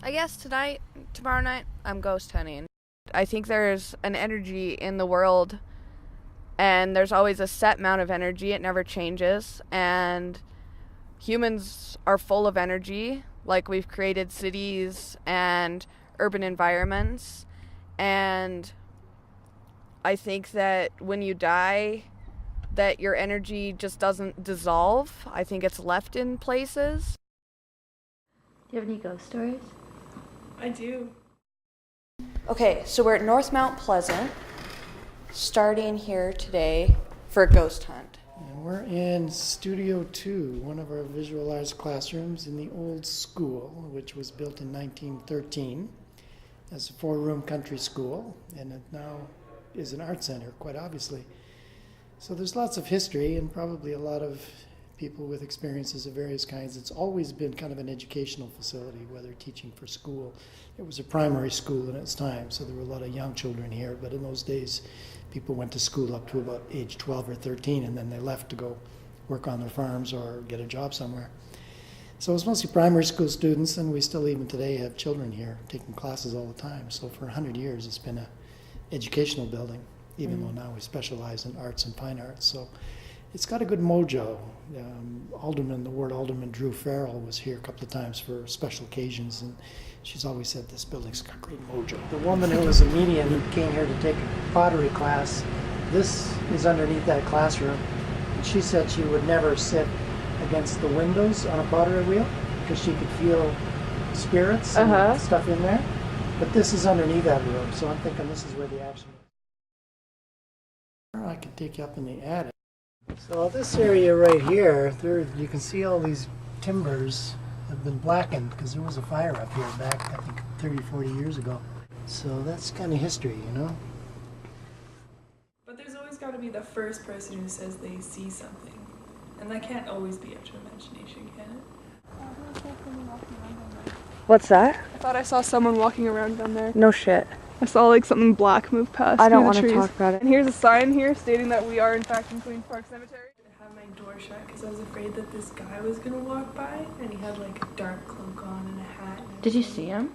I guess tomorrow night, I'm ghost hunting. I think there's an energy in the world, and there's always a set amount of energy. It never changes, and humans are full of energy. Like, we've created cities and urban environments, and I think that when you die, that your energy just doesn't dissolve. I think it's left in places. Do you have any ghost stories? I do. Okay, so we're at North Mount Pleasant, starting here today for a ghost hunt. And we're in Studio 2, one of our visual arts classrooms in the old school, which was built in 1913 as a 4-room country school, and it now is an art center, quite obviously. So there's lots of history and probably a lot of people with experiences of various kinds. It's always been kind of an educational facility, whether teaching for school. It was a primary school in its time, so there were a lot of young children here, but in those days, people went to school up to about age 12 or 13, and then they left to go work on their farms or get a job somewhere. So it was mostly primary school students, and we still even today have children here taking classes all the time. So for 100 years, it's been an educational building, even though now we specialize in arts and fine arts. So it's got a good mojo. The ward Alderman Drew Farrell was here a couple of times for special occasions, and she's always said this building's got great mojo. The woman who was a medium who came here to take a pottery class, this is underneath that classroom. And she said she would never sit against the windows on a pottery wheel because she could feel spirits and stuff in there. But this is underneath that room, so I'm thinking this is where the action is. I can take you up in the attic. So this area right here, you can see all these timbers have been blackened because there was a fire up here back, I think, 30, 40 years ago. So that's kind of history, you know? But there's always got to be the first person who says they see something. And that can't always be up to imagination, can it? What's that? I thought I saw someone walking around down there. No shit. I saw like something black move past I don't through want the to trees. talk about it. And here's a sign here stating that we are in fact in Queen's Park Cemetery. I had my door shut because I was afraid that this guy was going to walk by, and he had like a dark cloak on and a hat. And Did you see him?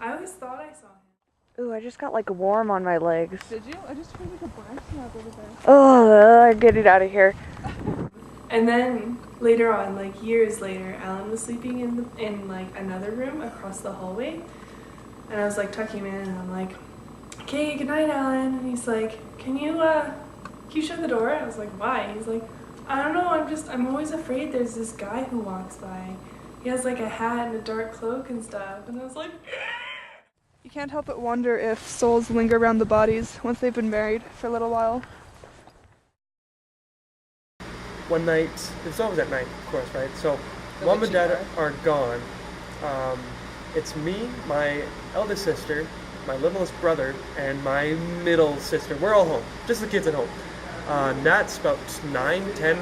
I always thought I saw him. Ooh, I just got like warm on my legs. Did you? I just heard like a black snap over there. Oh, get it out of here. And then later on, like years later, Alan was sleeping in like another room across the hallway, and I was like tucking him in, and I'm like, "Okay, good night, Alan." And he's like, "Can you shut the door?" I was like, "Why?" He's like, "I don't know. I'm always afraid there's this guy who walks by. He has like a hat and a dark cloak and stuff." And I was like, You can't help but wonder if souls linger around the bodies once they've been married for a little while. One night, it's always at night, of course, right? So, mom and dad are gone. It's me, my eldest sister, my littlest brother, and my middle sister. We're all home, just the kids at home. Nat's about 9, 10,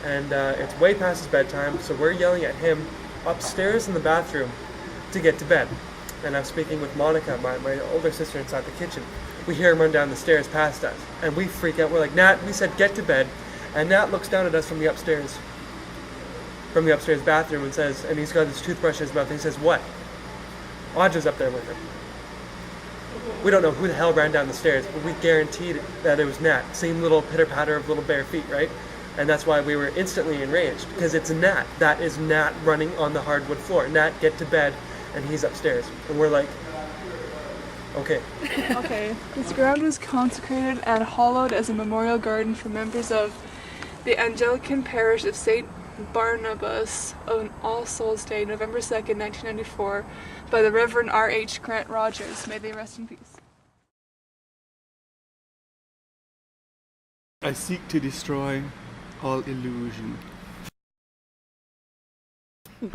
and it's way past his bedtime, so we're yelling at him upstairs in the bathroom to get to bed. And I'm speaking with Monica, my older sister, inside the kitchen. We hear him run down the stairs past us, and we freak out. We're like, "Nat, we said get to bed." And Nat looks down at us from the upstairs bathroom and says, and he's got his toothbrush in his mouth, and he says, "What?" Audra's up there with him. We don't know who the hell ran down the stairs, but we guaranteed that it was Nat. Same little pitter-patter of little bare feet, right? And that's why we were instantly enraged, because it's Nat. That is Nat running on the hardwood floor. Nat, get to bed, and he's upstairs. And we're like, okay. Okay, this ground was consecrated and hallowed as a memorial garden for members of the Anglican parish of St. Barnabas on All Souls Day, November 2nd, 1994, by the Reverend R.H. Grant Rogers. May they rest in peace. I seek to destroy all illusion. In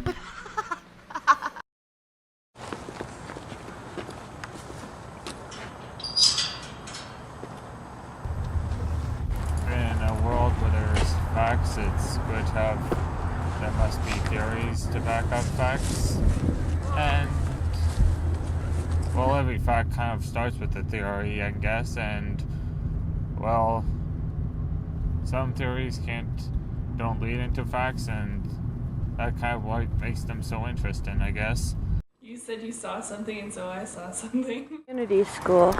a world where there's facts, it's good to have, there must be theories to back up facts. And, well, every fact kind of starts with a theory, I guess, and, well, some theories don't lead into facts, and that kind of what makes them so interesting, I guess. "You You said you saw something, and so I saw something. Community school.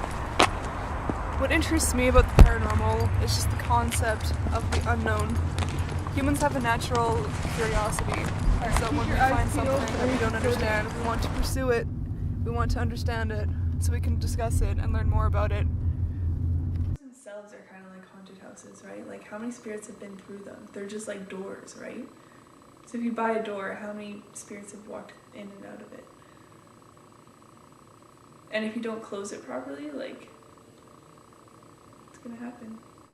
What interests me about the paranormal is just the concept of the unknown. Humans have a natural curiosity, so when we find something that we don't understand, we want to pursue it, we want to understand it, so we can discuss it and learn more about it. Themselves are kind of like haunted houses, right? Like, how many spirits have been through them? They're just like doors, right? So if you buy a door, how many spirits have walked in and out of it? And if you don't close it properly, like, it's gonna happen.